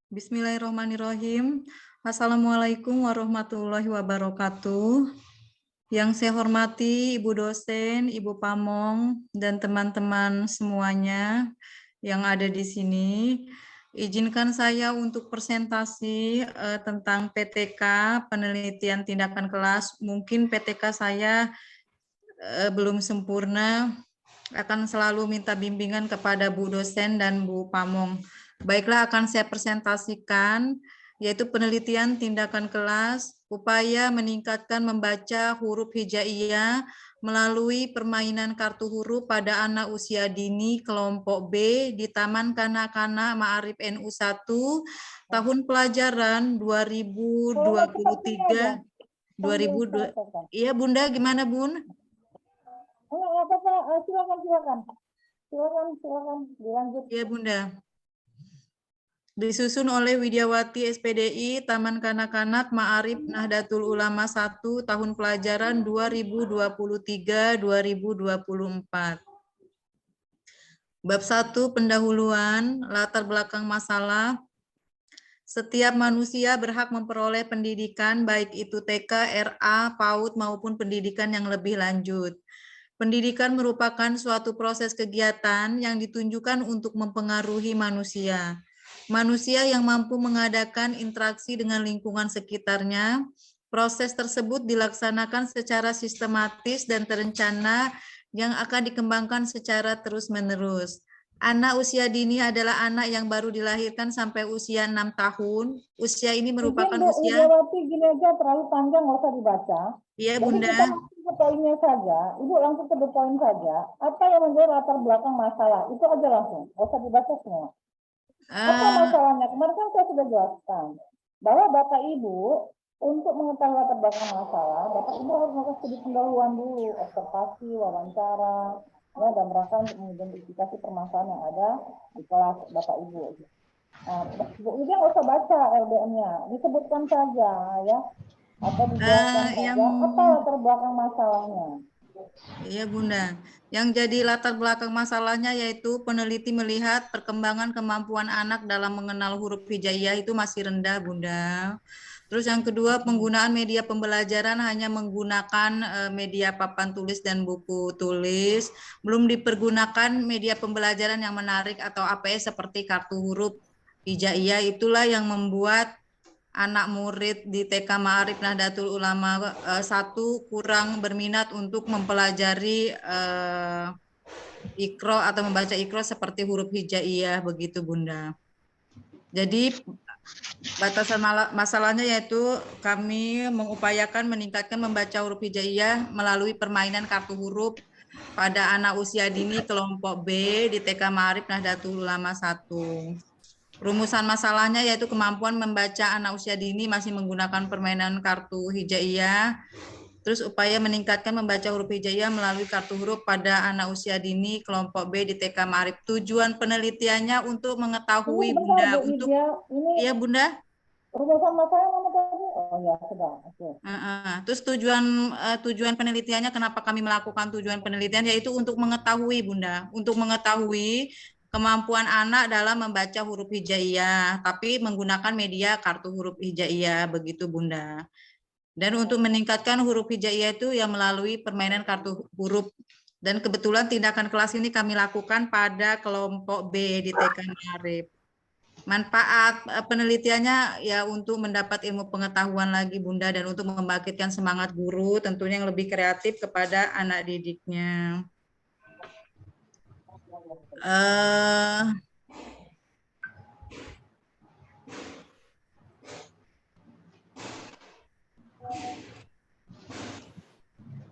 Bismillahirrahmanirrahim. Assalamualaikum warahmatullahi wabarakatuh. Yang saya hormati Ibu dosen, Ibu Pamong, dan teman-teman semuanya yang ada di sini. Izinkan saya untuk presentasi tentang PTK, penelitian tindakan kelas. Mungkin PTK saya belum sempurna, akan selalu minta bimbingan kepada Bu dosen dan Bu Pamong. Baiklah, akan saya presentasikan, yaitu penelitian tindakan kelas, upaya meningkatkan membaca huruf hijaiyah melalui permainan kartu huruf pada anak usia dini kelompok B di Taman Kanak-kanak Ma'arif NU 1 tahun pelajaran 2023 2002. Iya Bunda, gimana Bun? Silakan dilanjut. Iya Bunda. Disusun oleh Widyawati SPDI Taman Kanak-kanak Ma'arif Nahdlatul Ulama 1 tahun pelajaran 2023-2024. Bab 1 pendahuluan, latar belakang masalah. Setiap manusia berhak memperoleh pendidikan baik itu TK, RA, PAUD maupun pendidikan yang lebih lanjut. Pendidikan merupakan suatu proses kegiatan yang ditunjukkan untuk mempengaruhi manusia. Manusia yang mampu mengadakan interaksi dengan lingkungan sekitarnya, proses tersebut dilaksanakan secara sistematis dan terencana yang akan dikembangkan secara terus-menerus. Anak usia dini adalah anak yang baru dilahirkan sampai usia 6 tahun. Usia ini merupakan usia... Widyawati, gini aja terlalu panjang, nggak usah dibaca. Iya, Jadi Bunda. kita langsung ke poinnya saja. Ibu langsung ke the point saja. Apa yang menjadi latar belakang masalah? Itu aja langsung. Nggak usah dibaca semua. Apa masalahnya? Kemarin kan saya sudah jelaskan. Bahwa Bapak Ibu, untuk mengetahui latar belakang masalah, Bapak Ibu harus melakukan studi pendahuluan dulu. Observasi, wawancara, ya, dan rangka untuk mengidentifikasi permasalahan yang ada di kelas Bapak Ibu. Nah, Bu Ida nggak usah baca LDM-nya, disebutkan saja ya, atau dijelaskan saja apa latar belakang masalahnya. Iya Bunda, yang jadi latar belakang masalahnya yaitu peneliti melihat perkembangan kemampuan anak dalam mengenal huruf hijaiyah itu masih rendah Bunda. Terus yang kedua, penggunaan media pembelajaran hanya menggunakan media papan tulis dan buku tulis, belum dipergunakan media pembelajaran yang menarik atau APS seperti kartu huruf hijaiyah. Itulah yang membuat anak murid di TK Ma'arif Nahdlatul Ulama 1 kurang berminat untuk mempelajari Iqra atau membaca Iqra seperti huruf hijaiyah begitu Bunda. Jadi batasan masalahnya yaitu kami mengupayakan meningkatkan membaca huruf hijaiyah melalui permainan kartu huruf pada anak usia dini kelompok B di TK Ma'arif Nahdlatul Ulama 1. Rumusan masalahnya yaitu kemampuan membaca anak usia dini masih menggunakan permainan kartu hijaiyah. Terus upaya meningkatkan membaca huruf hijaiyah melalui kartu huruf pada anak usia dini kelompok B di TK Ma'arif. Tujuan penelitiannya untuk mengetahui Ini Bunda Bu untuk Widya, ini iya Bunda. rumusan masalah mana tadi? Oh ya sudah. Oke. Terus tujuan penelitiannya kenapa kami melakukan tujuan penelitian yaitu untuk mengetahui Bunda, untuk mengetahui kemampuan anak dalam membaca huruf hijaiyah, tapi menggunakan media kartu huruf hijaiyah begitu Bunda. Dan untuk meningkatkan huruf hijaiyah itu ya melalui permainan kartu huruf. Dan kebetulan tindakan kelas ini kami lakukan pada kelompok B di TK Ma'arif. Manfaat penelitiannya ya untuk mendapat ilmu pengetahuan lagi Bunda dan untuk membangkitkan semangat guru tentunya yang lebih kreatif kepada anak didiknya.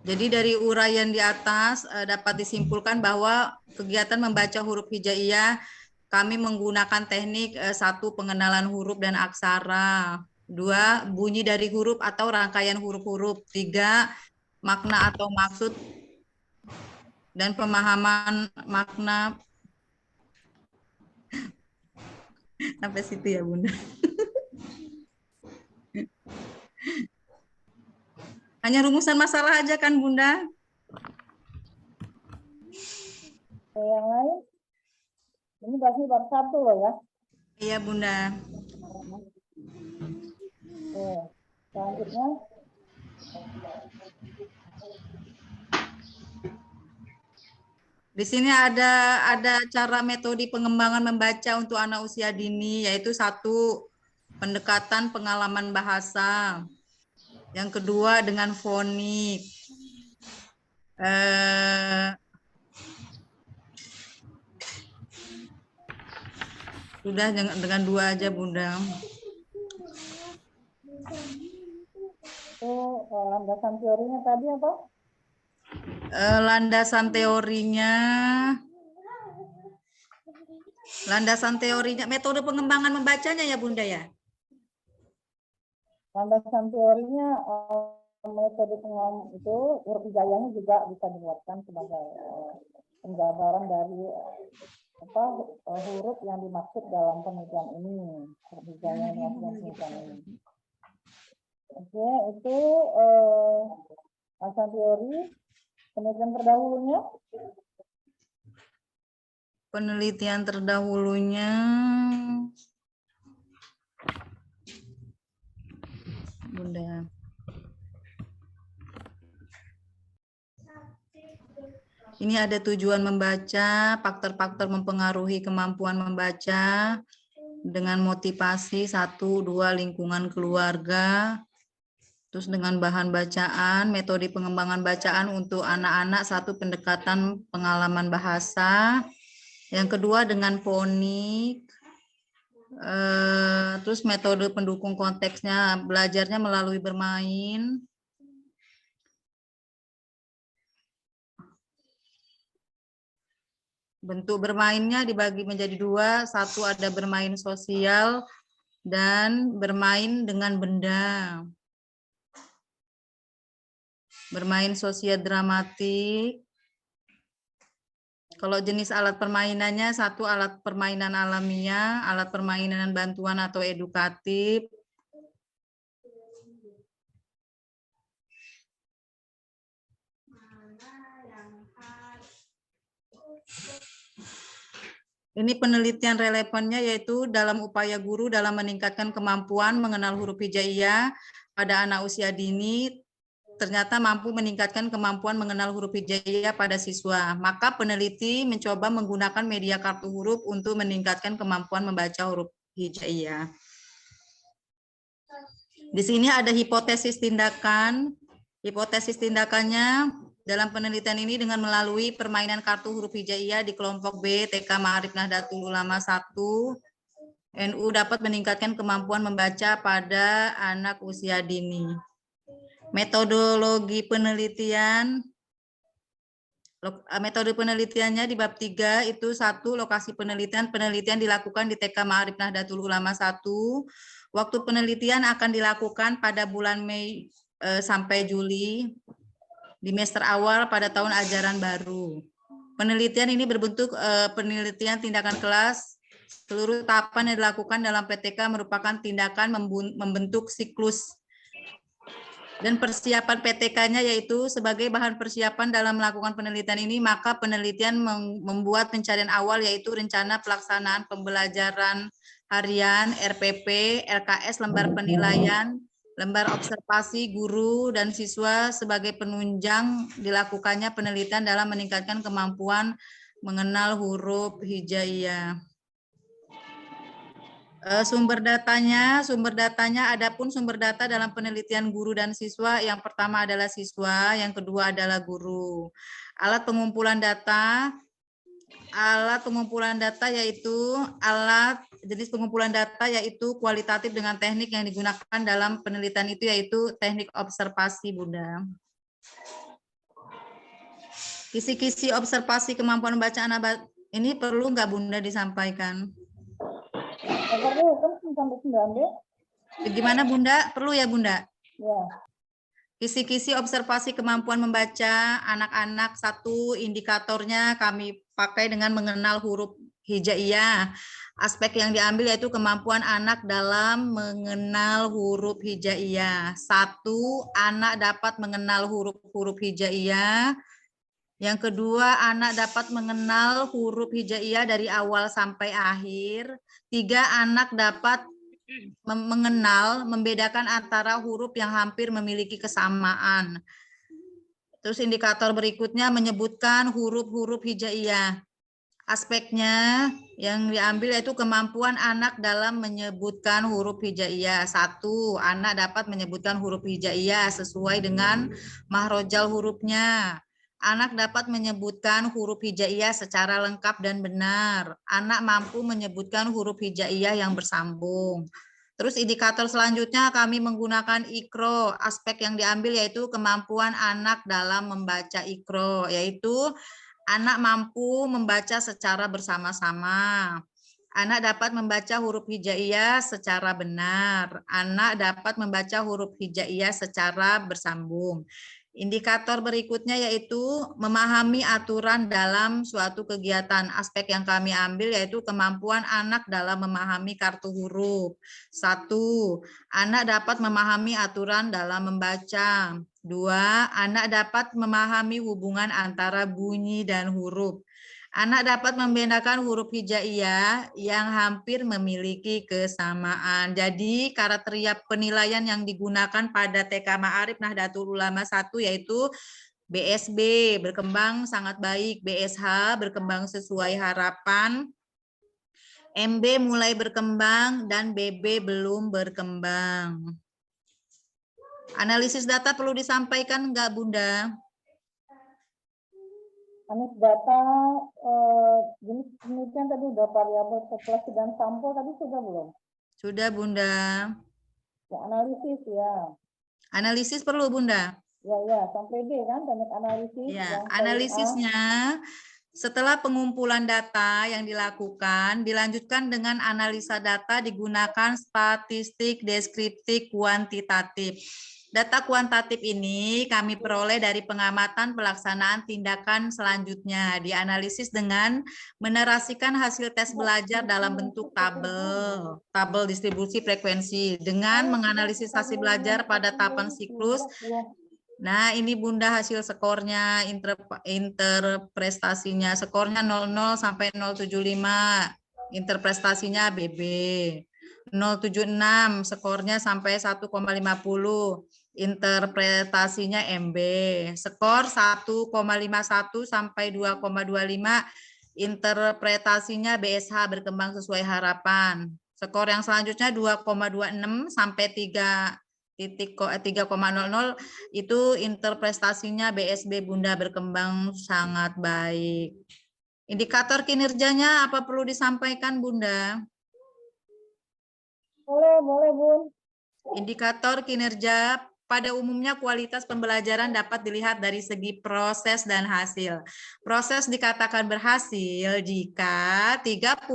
Jadi dari uraian di atas dapat disimpulkan bahwa kegiatan membaca huruf hijaiyah kami menggunakan teknik 1 pengenalan huruf dan aksara, 2 bunyi dari huruf atau rangkaian huruf-huruf, 3 makna atau maksud dan pemahaman makna. Sampai situ ya Bunda. Hanya rumusan masalah aja kan Bunda? Yang lain? Ini berarti bab 1 loh ya? Iya Bunda. Oke. Selanjutnya. Di sini ada cara metode pengembangan membaca untuk anak usia dini, yaitu satu, pendekatan pengalaman bahasa. Yang kedua dengan fonik. Sudah dengan dua aja Bunda. Itu landasan teorinya tadi apa? Landasan teorinya, metode pengembangan membacanya ya Bunda ya? Landasan teorinya metode pengembangan itu huruf hijaiyahnya juga bisa dibuatkan sebagai penjabaran dari huruf yang dimaksud dalam penelitian ini. Huruf hijaiyah yang dimaksud dalam penelitian ini. Oke, itu landasan teori. Penelitian terdahulunya. Penelitian terdahulunya Bunda. Ini ada tujuan membaca, faktor-faktor mempengaruhi kemampuan membaca dengan motivasi 1, 2, lingkungan keluarga. Terus dengan bahan bacaan, metode pengembangan bacaan untuk anak-anak, 1, pendekatan pengalaman bahasa. Yang kedua dengan fonik. Terus metode pendukung konteksnya, belajarnya melalui bermain. Bentuk bermainnya dibagi menjadi 2, 1 ada bermain sosial dan bermain dengan benda. Bermain sosial dramatik. Kalau jenis alat permainannya, 1 alat permainan alamiah, alat permainan bantuan atau edukatif. Ini penelitian relevannya yaitu dalam upaya guru dalam meningkatkan kemampuan mengenal huruf hijaiyah pada anak usia dini, ternyata mampu meningkatkan kemampuan mengenal huruf hijaiyah pada siswa. Maka peneliti mencoba menggunakan media kartu huruf untuk meningkatkan kemampuan membaca huruf hijaiyah. Di sini ada hipotesis tindakan. Hipotesis tindakannya dalam penelitian ini dengan melalui permainan kartu huruf hijaiyah di kelompok B TK Ma'arif Nahdlatul Ulama 1, NU dapat meningkatkan kemampuan membaca pada anak usia dini. Metodologi penelitian. Metode penelitiannya di bab 3 itu 1, lokasi penelitian. Penelitian dilakukan di TK Ma'arif Nahdlatul Ulama 1. Waktu penelitian akan dilakukan pada bulan Mei sampai Juli di semester awal pada tahun ajaran baru. Penelitian ini berbentuk penelitian tindakan kelas. Seluruh tahapan yang dilakukan dalam PTK merupakan tindakan membentuk siklus. Dan persiapan PTK-nya yaitu sebagai bahan persiapan dalam melakukan penelitian ini, maka penelitian membuat pencarian awal yaitu rencana pelaksanaan pembelajaran harian, RPP, LKS, lembar penilaian, lembar observasi guru dan siswa sebagai penunjang dilakukannya penelitian dalam meningkatkan kemampuan mengenal huruf hijaiyah. Sumber datanya adapun sumber data dalam penelitian guru dan siswa, yang pertama adalah siswa, yang kedua adalah guru. Alat pengumpulan data yaitu jenis pengumpulan data yaitu kualitatif dengan teknik yang digunakan dalam penelitian itu yaitu teknik observasi, Bunda. Kisi-kisi observasi kemampuan membaca anak ini perlu nggak Bunda disampaikan? Gimana Bunda? Perlu ya Bunda? Ya. Kisi-kisi observasi kemampuan membaca anak-anak, 1 indikatornya kami pakai dengan mengenal huruf hijaiyah. Aspek yang diambil yaitu kemampuan anak dalam mengenal huruf hijaiyah. 1, anak dapat mengenal huruf-huruf hijaiyah. Yang kedua, anak dapat mengenal huruf hijaiyah dari awal sampai akhir. 3, anak dapat mengenal, membedakan antara huruf yang hampir memiliki kesamaan. Terus indikator berikutnya menyebutkan huruf-huruf hijaiyah. Aspeknya yang diambil yaitu kemampuan anak dalam menyebutkan huruf hijaiyah. 1. Anak dapat menyebutkan huruf hijaiyah sesuai dengan mahrojal hurufnya. Anak dapat menyebutkan huruf hijaiyah secara lengkap dan benar. Anak mampu menyebutkan huruf hijaiyah yang bersambung. Terus indikator selanjutnya kami menggunakan ikro. Aspek yang diambil yaitu kemampuan anak dalam membaca ikro, yaitu anak mampu membaca secara bersama-sama. Anak dapat membaca huruf hijaiyah secara benar. Anak dapat membaca huruf hijaiyah secara bersambung. Indikator berikutnya yaitu memahami aturan dalam suatu kegiatan. Aspek yang kami ambil yaitu kemampuan anak dalam memahami kartu huruf. 1. Anak dapat memahami aturan dalam membaca. 2. Anak dapat memahami hubungan antara bunyi dan huruf. Anak dapat membedakan huruf hijaiyah yang hampir memiliki kesamaan. Jadi kriteria penilaian yang digunakan pada TK Ma'arif Nahdlatul Ulama 1 yaitu BSB berkembang sangat baik, BSH berkembang sesuai harapan, MB mulai berkembang, dan BB belum berkembang. Analisis data perlu disampaikan enggak, Bunda? Analisis data jenis penelitian tadi udah variabel populasi dan sampel tadi sudah belum? Sudah, Bunda. Ya, analisis ya. Analisis perlu, Bunda? Ya, sampai D kan, teknik analisis. Ya, yang analisisnya setelah pengumpulan data yang dilakukan, dilanjutkan dengan analisa data digunakan statistik deskriptif kuantitatif. Data kuantitatif ini kami peroleh dari pengamatan pelaksanaan tindakan selanjutnya, dianalisis dengan menerasikan hasil tes belajar dalam bentuk tabel distribusi frekuensi, dengan menganalisis hasil belajar pada tahapan siklus. Nah, ini Bunda hasil skornya, interprestasinya, skornya 00 sampai 075, interprestasinya BB. 076, skornya sampai 1,50, interpretasinya MB. Skor 1,51 sampai 2,25, interpretasinya BSH berkembang sesuai harapan. Skor yang selanjutnya 2,26 sampai 3,00 itu interpretasinya BSB Bunda berkembang sangat baik. Indikator kinerjanya apa perlu disampaikan Bunda? Boleh Bun. Indikator kinerja pada umumnya kualitas pembelajaran dapat dilihat dari segi proses dan hasil. Proses dikatakan berhasil jika 35%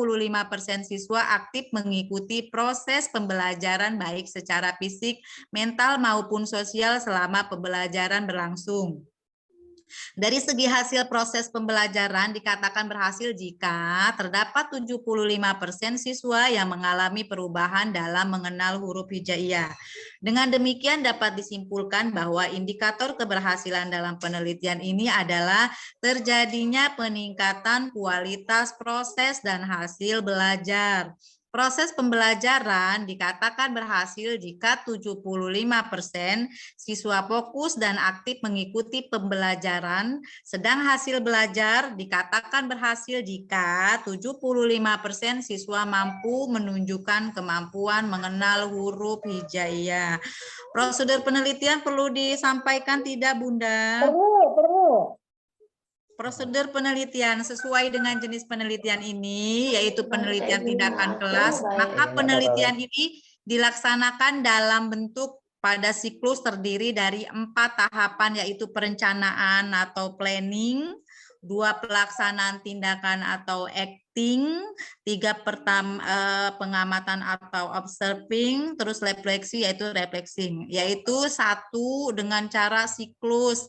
siswa aktif mengikuti proses pembelajaran baik secara fisik, mental maupun sosial selama pembelajaran berlangsung. Dari segi hasil proses pembelajaran dikatakan berhasil jika terdapat 75% siswa yang mengalami perubahan dalam mengenal huruf hijaiyah. Dengan demikian dapat disimpulkan bahwa indikator keberhasilan dalam penelitian ini adalah terjadinya peningkatan kualitas proses dan hasil belajar. Proses pembelajaran dikatakan berhasil jika 75% siswa fokus dan aktif mengikuti pembelajaran, sedang hasil belajar dikatakan berhasil jika 75% siswa mampu menunjukkan kemampuan mengenal huruf hijaiyah. Prosedur penelitian perlu disampaikan tidak, Bunda? Perlu. Prosedur penelitian sesuai dengan jenis penelitian ini, yaitu penelitian tindakan kelas, maka penelitian ini dilaksanakan dalam bentuk pada siklus terdiri dari 4 tahapan, yaitu perencanaan atau planning, 2 pelaksanaan tindakan atau acting, 3 pengamatan atau observing, terus refleksi yaitu reflexing, yaitu 1 dengan cara siklus.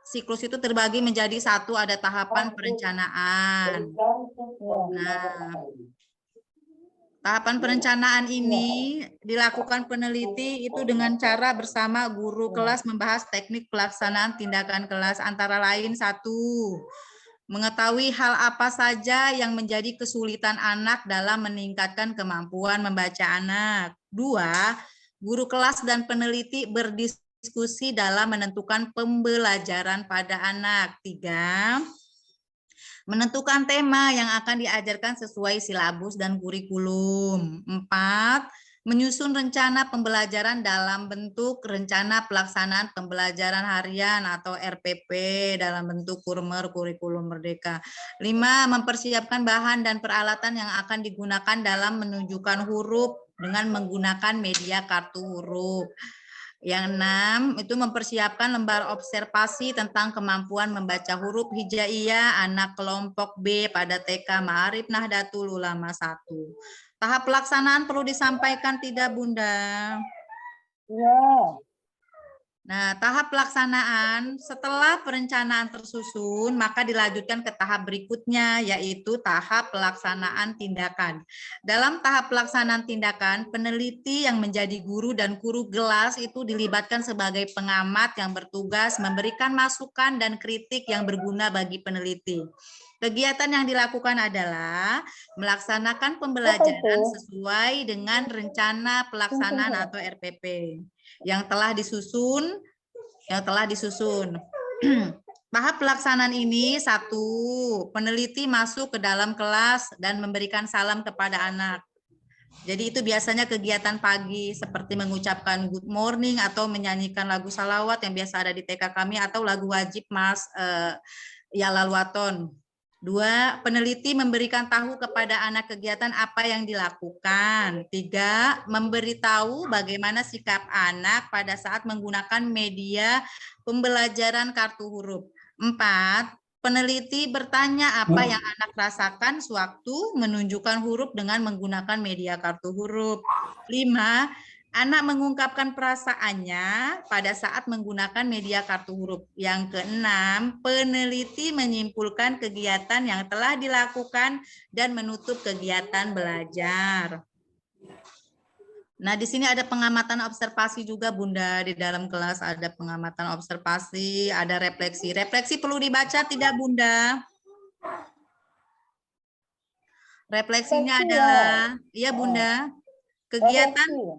Siklus itu terbagi menjadi 1, ada tahapan perencanaan. Nah, tahapan perencanaan ini dilakukan peneliti itu dengan cara bersama guru kelas membahas teknik pelaksanaan tindakan kelas, antara lain 1, mengetahui hal apa saja yang menjadi kesulitan anak dalam meningkatkan kemampuan membaca anak. 2. Guru kelas dan peneliti berdiskusi dalam menentukan pembelajaran pada anak. 3. Menentukan tema yang akan diajarkan sesuai silabus dan kurikulum. 4. Menyusun rencana pembelajaran dalam bentuk rencana pelaksanaan pembelajaran harian atau RPP dalam bentuk kurmer kurikulum merdeka. 5. Mempersiapkan bahan dan peralatan yang akan digunakan dalam menunjukkan huruf dengan menggunakan media kartu huruf. Yang 6 itu mempersiapkan lembar observasi tentang kemampuan membaca huruf hijaiyah anak kelompok B pada TK Ma'arif Nahdlatul Ulama 1. Tahap pelaksanaan perlu disampaikan tidak Bunda? Iya. Nah, tahap pelaksanaan setelah perencanaan tersusun, maka dilanjutkan ke tahap berikutnya, yaitu tahap pelaksanaan tindakan. Dalam tahap pelaksanaan tindakan, peneliti yang menjadi guru dan guru kelas itu dilibatkan sebagai pengamat yang bertugas memberikan masukan dan kritik yang berguna bagi peneliti. Kegiatan yang dilakukan adalah melaksanakan pembelajaran sesuai dengan rencana pelaksanaan atau RPP yang telah disusun. Tahap pelaksanaan ini 1, peneliti masuk ke dalam kelas dan memberikan salam kepada anak. Jadi itu biasanya kegiatan pagi seperti mengucapkan good morning atau menyanyikan lagu salawat yang biasa ada di TK kami atau lagu wajib Mas ya Lalwaton. 2, peneliti memberikan tahu kepada anak kegiatan apa yang dilakukan. 3, memberitahu bagaimana sikap anak pada saat menggunakan media pembelajaran kartu huruf. 4, peneliti bertanya apa yang anak rasakan sewaktu menunjukkan huruf dengan menggunakan media kartu huruf. 5, anak mengungkapkan perasaannya pada saat menggunakan media kartu huruf. Yang keenam, peneliti menyimpulkan kegiatan yang telah dilakukan dan menutup kegiatan belajar. Nah, di sini ada pengamatan observasi juga, Bunda. Di dalam kelas ada pengamatan observasi, ada refleksi. Refleksi perlu dibaca tidak, Bunda? Refleksinya adalah, iya Bunda, kegiatan.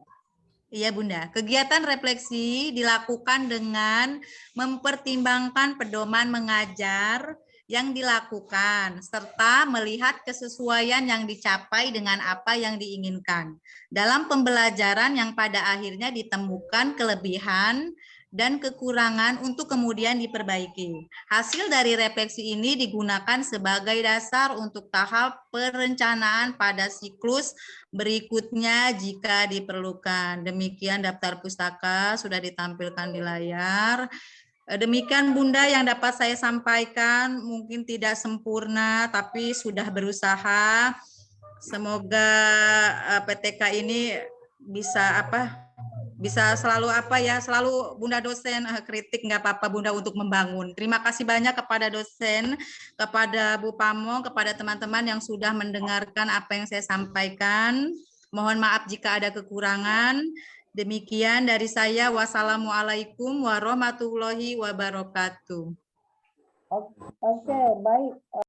Iya Bunda, kegiatan refleksi dilakukan dengan mempertimbangkan pedoman mengajar yang dilakukan, serta melihat kesesuaian yang dicapai dengan apa yang diinginkan. Dalam pembelajaran yang pada akhirnya ditemukan kelebihan dan kekurangan untuk kemudian diperbaiki. Hasil dari refleksi ini digunakan sebagai dasar untuk tahap perencanaan pada siklus berikutnya jika diperlukan. Demikian daftar pustaka sudah ditampilkan di layar. Demikian Bunda yang dapat saya sampaikan, mungkin tidak sempurna tapi sudah berusaha. Semoga PTK ini bisa selalu Bunda dosen kritik nggak apa-apa Bunda untuk membangun. Terima kasih banyak kepada dosen, kepada Bu Pamong, kepada teman-teman yang sudah mendengarkan apa yang saya sampaikan. Mohon maaf jika ada kekurangan. Demikian dari saya. Wassalamualaikum warahmatullahi wabarakatuh. Oke, baik.